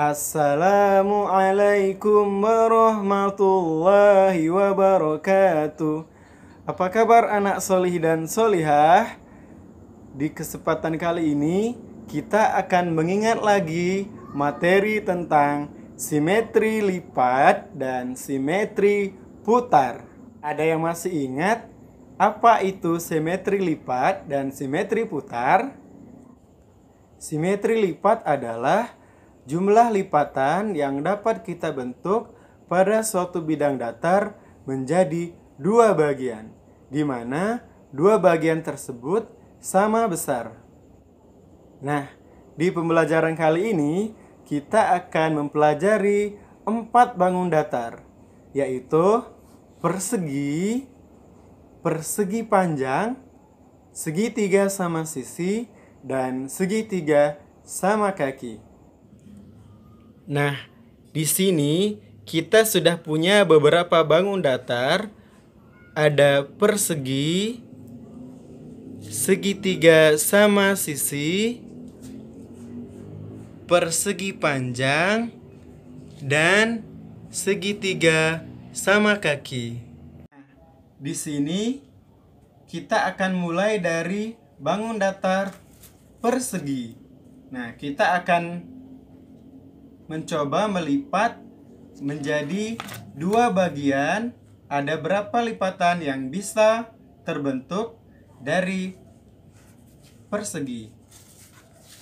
Assalamualaikum warahmatullahi wabarakatuh. Apa kabar anak solih dan solihah? Di kesempatan kali ini kita akan mengingat lagi materi tentang simetri lipat dan simetri putar. Ada yang masih ingat apa itu simetri lipat dan simetri putar? Simetri lipat adalah jumlah lipatan yang dapat kita bentuk pada suatu bidang datar menjadi dua bagian, di mana dua bagian tersebut sama besar. Nah, di pembelajaran kali ini kita akan mempelajari 4 bangun datar, yaitu persegi, persegi panjang, segitiga sama sisi, dan segitiga sama kaki. Nah, di sini kita sudah punya beberapa bangun datar. Ada persegi, segitiga sama sisi, persegi panjang, dan segitiga sama kaki. Di sini kita akan mulai dari bangun datar persegi. Nah, kita akan mencoba melipat menjadi dua bagian. Ada berapa lipatan yang bisa terbentuk dari persegi?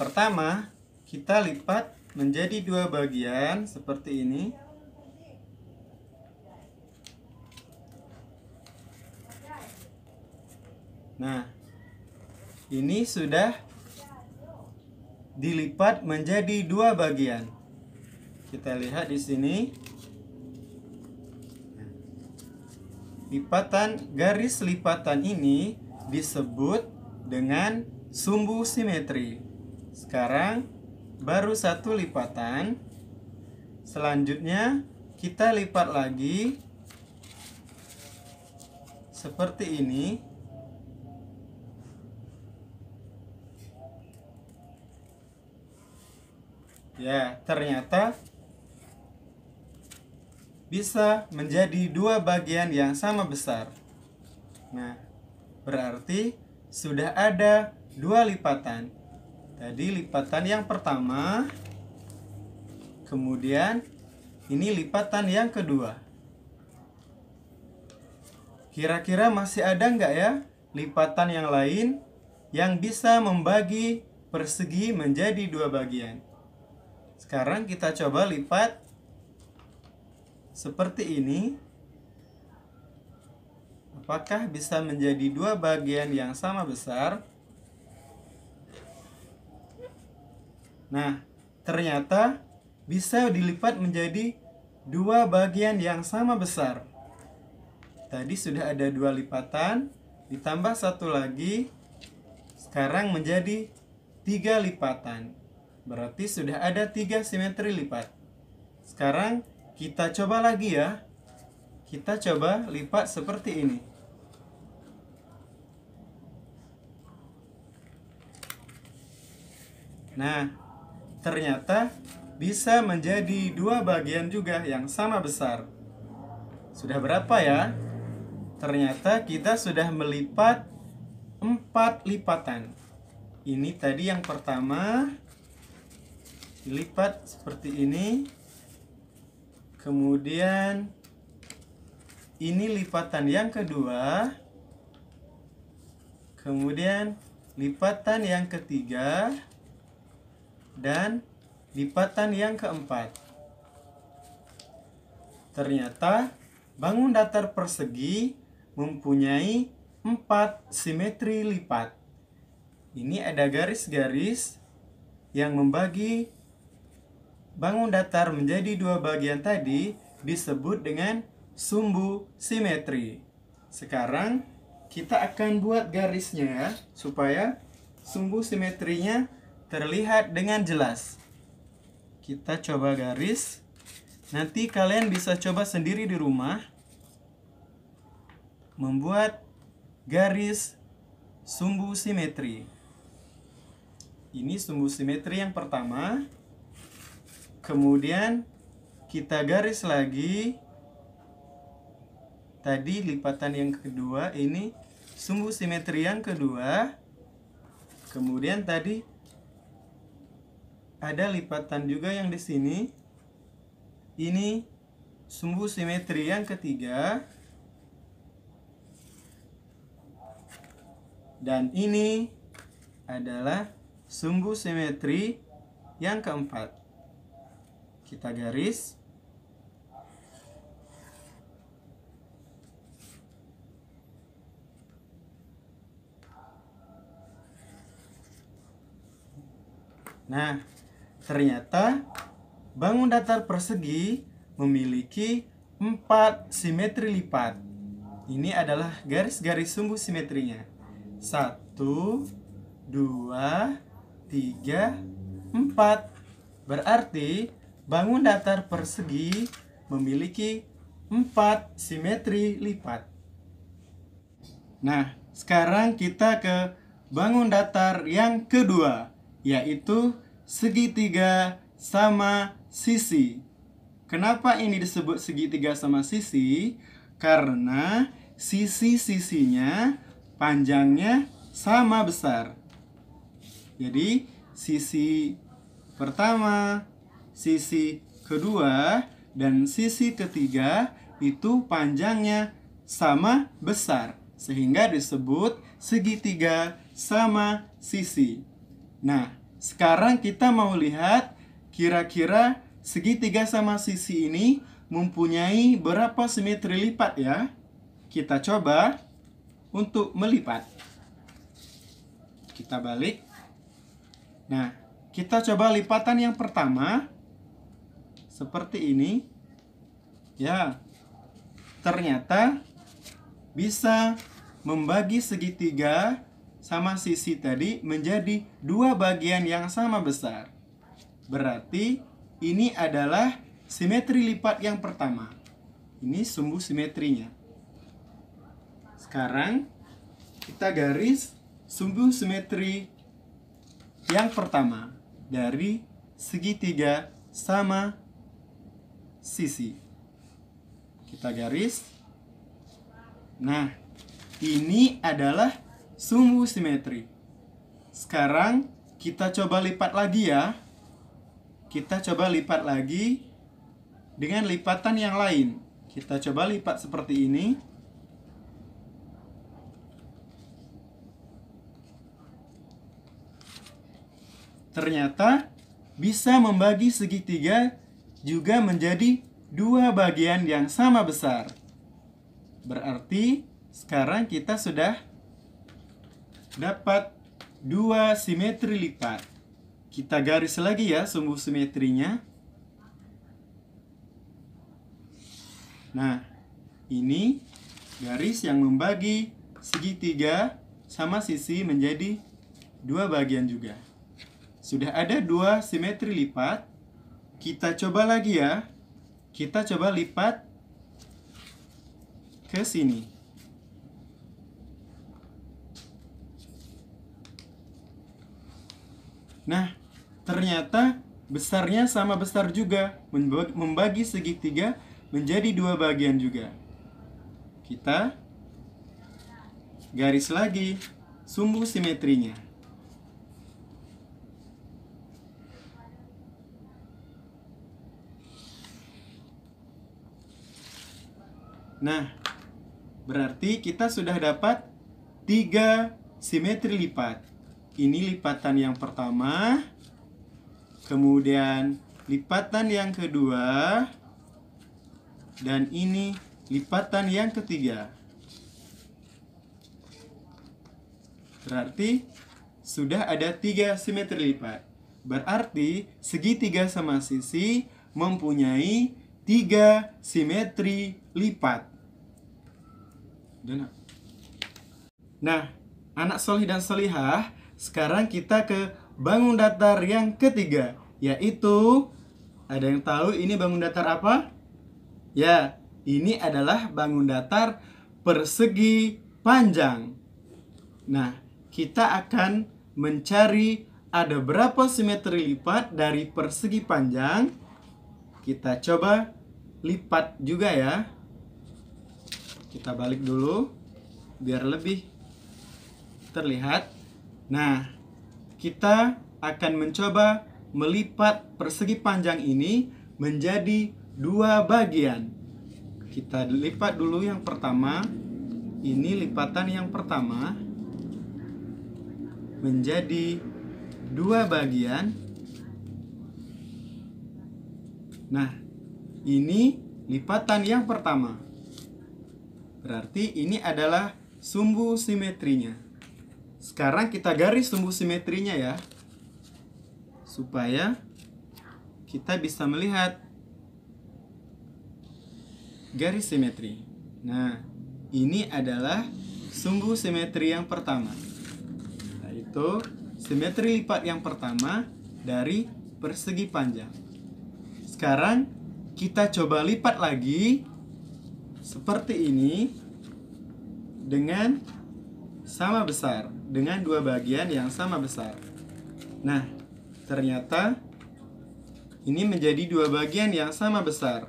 Pertama, kita lipat menjadi dua bagian seperti ini. Nah, ini sudah dilipat menjadi dua bagian. Kita lihat di sini. Garis lipatan ini disebut dengan sumbu simetri. Sekarang baru satu lipatan. Selanjutnya kita lipat lagi seperti ini. Ya, ternyata bisa menjadi dua bagian yang sama besar. Nah, berarti sudah ada dua lipatan. Tadi lipatan yang pertama, kemudian ini lipatan yang kedua. Kira-kira masih ada nggak ya lipatan yang lain yang bisa membagi persegi menjadi dua bagian? Sekarang kita coba lipat seperti ini. Apakah bisa menjadi dua bagian yang sama besar? Nah, ternyata bisa dilipat menjadi dua bagian yang sama besar. Tadi sudah ada dua lipatan, ditambah satu lagi, sekarang menjadi 3 lipatan. Berarti sudah ada 3 simetri lipat. Sekarang kita coba lagi ya. Kita coba lipat seperti ini. Nah, ternyata bisa menjadi dua bagian juga yang sama besar. Sudah berapa ya? Ternyata kita sudah melipat 4 lipatan. Ini tadi yang pertama. Dilipat seperti ini. Kemudian ini lipatan yang kedua. Kemudian lipatan yang ketiga. Dan lipatan yang keempat. Ternyata bangun datar persegi mempunyai 4 simetri lipat. Ini ada garis-garis yang membagi bangun datar menjadi dua bagian tadi disebut dengan sumbu simetri. Sekarang kita akan buat garisnya ya, supaya sumbu simetrinya terlihat dengan jelas. Kita coba garis. Nanti kalian bisa coba sendiri di rumah membuat garis sumbu simetri. Ini sumbu simetri yang pertama. Kemudian kita garis lagi. Tadi lipatan yang kedua, ini sumbu simetri yang kedua. Kemudian tadi ada lipatan juga yang di sini. Ini sumbu simetri yang ketiga. Dan ini adalah sumbu simetri yang keempat. Kita garis. Nah, ternyata bangun datar persegi memiliki 4 simetri lipat. Ini adalah garis-garis sumbu simetrinya. 1, 2, 3, 4. Berarti bangun datar persegi memiliki 4 simetri lipat. Nah, sekarang kita ke bangun datar yang kedua, yaitu segitiga sama sisi. Kenapa ini disebut segitiga sama sisi? Karena sisi-sisinya panjangnya sama besar. Jadi sisi pertama, sisi kedua, dan sisi ketiga itu panjangnya sama besar, sehingga disebut segitiga sama sisi. Nah, sekarang kita mau lihat kira-kira segitiga sama sisi ini mempunyai berapa simetri lipat ya. Kita coba untuk melipat. Kita balik. Nah, kita coba lipatan yang pertama. Seperti ini. Ya, ternyata bisa membagi segitiga sama sisi tadi menjadi 2 bagian yang sama besar. Berarti ini adalah simetri lipat yang pertama. Ini sumbu simetrinya. Sekarang kita garis sumbu simetri yang pertama dari segitiga sama sisi. Kita garis. Nah, ini adalah sumbu simetri. Sekarang kita coba lipat lagi ya. Kita coba lipat lagi dengan lipatan yang lain. Kita coba lipat seperti ini. Ternyata bisa membagi segitiga juga menjadi 2 bagian yang sama besar. Berarti sekarang kita sudah dapat 2 simetri lipat. Kita garis lagi ya sumbu simetrinya. Nah, ini garis yang membagi segitiga sama sisi menjadi 2 bagian juga. Sudah ada 2 simetri lipat. Kita coba lagi ya. Kita coba lipat ke sini. Nah, ternyata besarnya sama besar juga, membagi segitiga menjadi 2 bagian juga. Kita garis lagi sumbu simetrinya. Nah, berarti kita sudah dapat 3 simetri lipat. Ini lipatan yang pertama, kemudian lipatan yang kedua, dan ini lipatan yang ketiga. Berarti sudah ada 3 simetri lipat. Berarti segitiga sama sisi mempunyai 3 simetri lipat. Nah, anak solih dan solihah, sekarang kita ke bangun datar yang ketiga, yaitu, ada yang tahu ini bangun datar apa? Ya, ini adalah bangun datar persegi panjang. Nah, kita akan mencari ada berapa simetri lipat dari persegi panjang. kita coba lipat juga ya. Kita balik dulu biar lebih terlihat. Nah, kita akan mencoba melipat persegi panjang ini menjadi dua bagian. Kita lipat dulu yang pertama. Ini lipatan yang pertama menjadi dua bagian. Nah, ini lipatan yang pertama. Berarti ini adalah sumbu simetrinya. Sekarang kita garis sumbu simetrinya ya, supaya kita bisa melihat garis simetri. Nah, ini adalah sumbu simetri yang pertama, yaitu simetri lipat yang pertama dari persegi panjang. Sekarang kita coba lipat lagi seperti ini dengan sama besar, dengan dua bagian yang sama besar. Nah, ternyata ini menjadi dua bagian yang sama besar.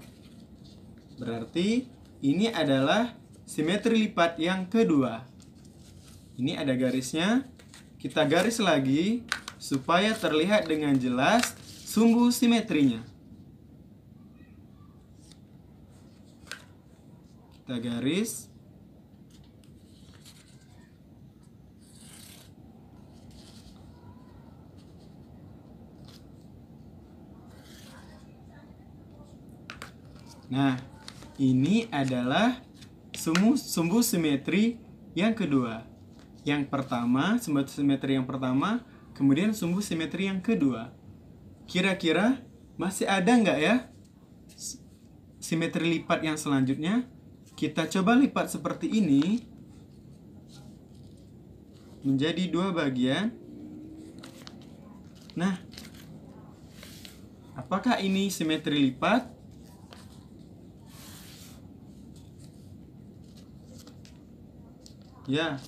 Berarti ini adalah simetri lipat yang kedua. Ini ada garisnya. Kita garis lagi supaya terlihat dengan jelas sumbu simetrinya. Kita garis. Nah, ini adalah sumbu simetri yang kedua. Yang pertama, sumbu simetri yang pertama, kemudian sumbu simetri yang kedua. Kira-kira masih ada nggak ya simetri lipat yang selanjutnya? Kita coba lipat seperti ini menjadi dua bagian. Nah, apakah ini simetri lipat? Ya,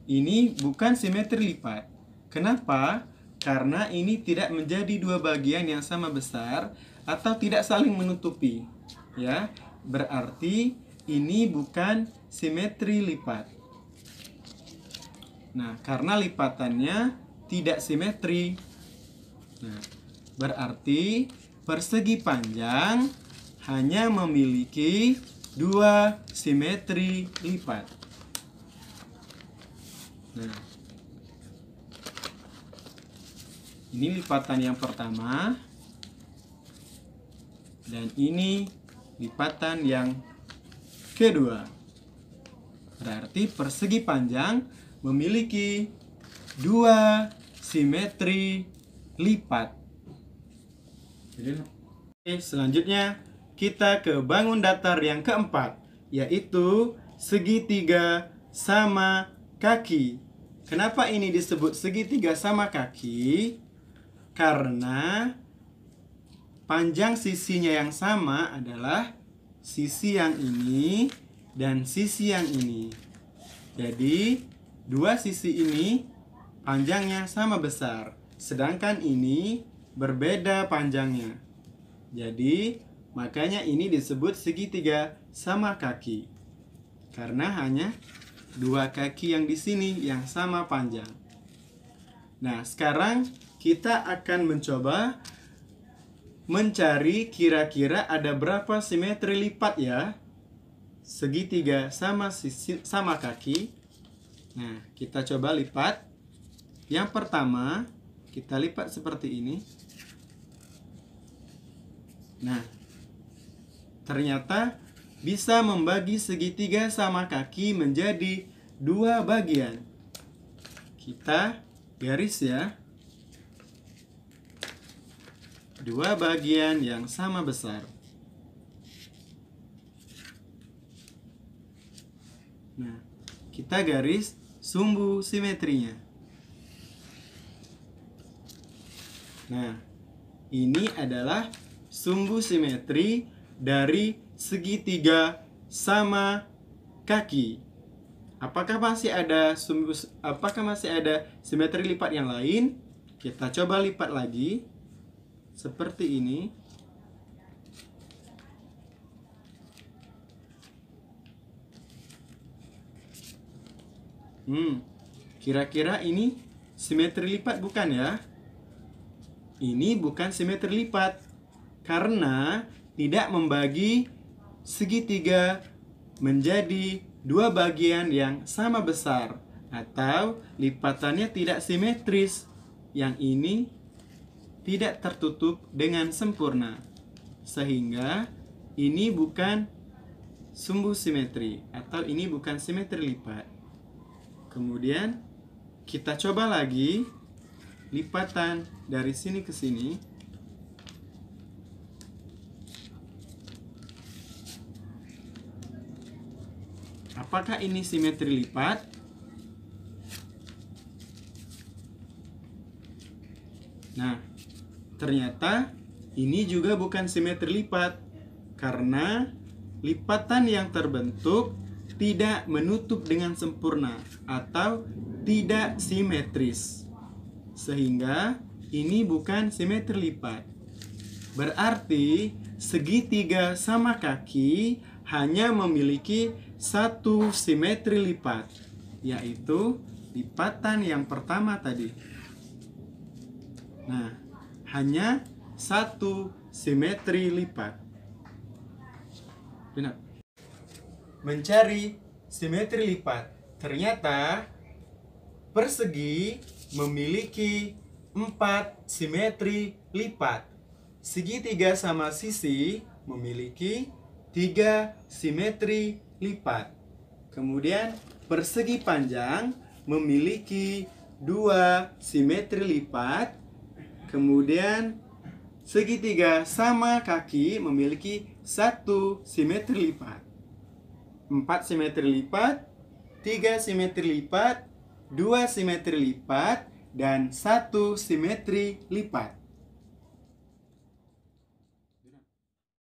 ini bukan simetri lipat. Kenapa? Karena ini tidak menjadi dua bagian yang sama besar atau tidak saling menutupi. Ya, berarti ini bukan simetri lipat. Nah, karena lipatannya tidak simetri. Nah, berarti persegi panjang hanya memiliki dua simetri lipat. Nah, ini lipatan yang pertama, dan ini lipatan yang kedua. Berarti persegi panjang memiliki dua simetri lipat. Oke, selanjutnya kita ke bangun datar yang keempat, yaitu segitiga sama kaki. Kenapa ini disebut segitiga sama kaki? Karena panjang sisinya yang sama adalah sisi yang ini dan sisi yang ini. Jadi, dua sisi ini panjangnya sama besar, sedangkan ini berbeda panjangnya. Jadi, makanya ini disebut segitiga sama kaki. Karena hanya dua kaki yang di sini yang sama panjang. Nah, sekarang kita akan mencoba mencari kira-kira ada berapa simetri lipat ya segitiga sama kaki. Nah, kita coba lipat. Yang pertama, kita lipat seperti ini. Nah, ternyata bisa membagi segitiga sama kaki menjadi dua bagian. Kita garis ya. Dua bagian yang sama besar. Nah, kita garis sumbu simetrinya. Nah, ini adalah sumbu simetri dari segitiga sama kaki. Apakah masih ada simetri lipat yang lain? Kita coba lipat lagi seperti ini. Kira-kira ini simetri lipat bukan ya? Ini bukan simetri lipat karena tidak membagi segitiga menjadi dua bagian yang sama besar, atau lipatannya tidak simetris. Yang ini tidak tertutup dengan sempurna, sehingga ini bukan sumbu simetri, atau ini bukan simetri lipat. Kemudian kita coba lagi lipatan dari sini ke sini. Apakah ini simetri lipat? Nah, ternyata ini juga bukan simetri lipat karena lipatan yang terbentuk tidak menutup dengan sempurna atau tidak simetris. Sehingga ini bukan simetri lipat. Berarti segitiga sama kaki hanya memiliki satu simetri lipat, yaitu lipatan yang pertama tadi. Nah, hanya satu simetri lipat. Benar. Mencari simetri lipat. Ternyata persegi memiliki 4 simetri lipat. Segitiga sama sisi memiliki 3 simetri lipat. Kemudian persegi panjang memiliki 2 simetri lipat. Kemudian segitiga sama kaki memiliki 1 simetri lipat. 4 simetri lipat, 3 simetri lipat, 2 simetri lipat, dan 1 simetri lipat.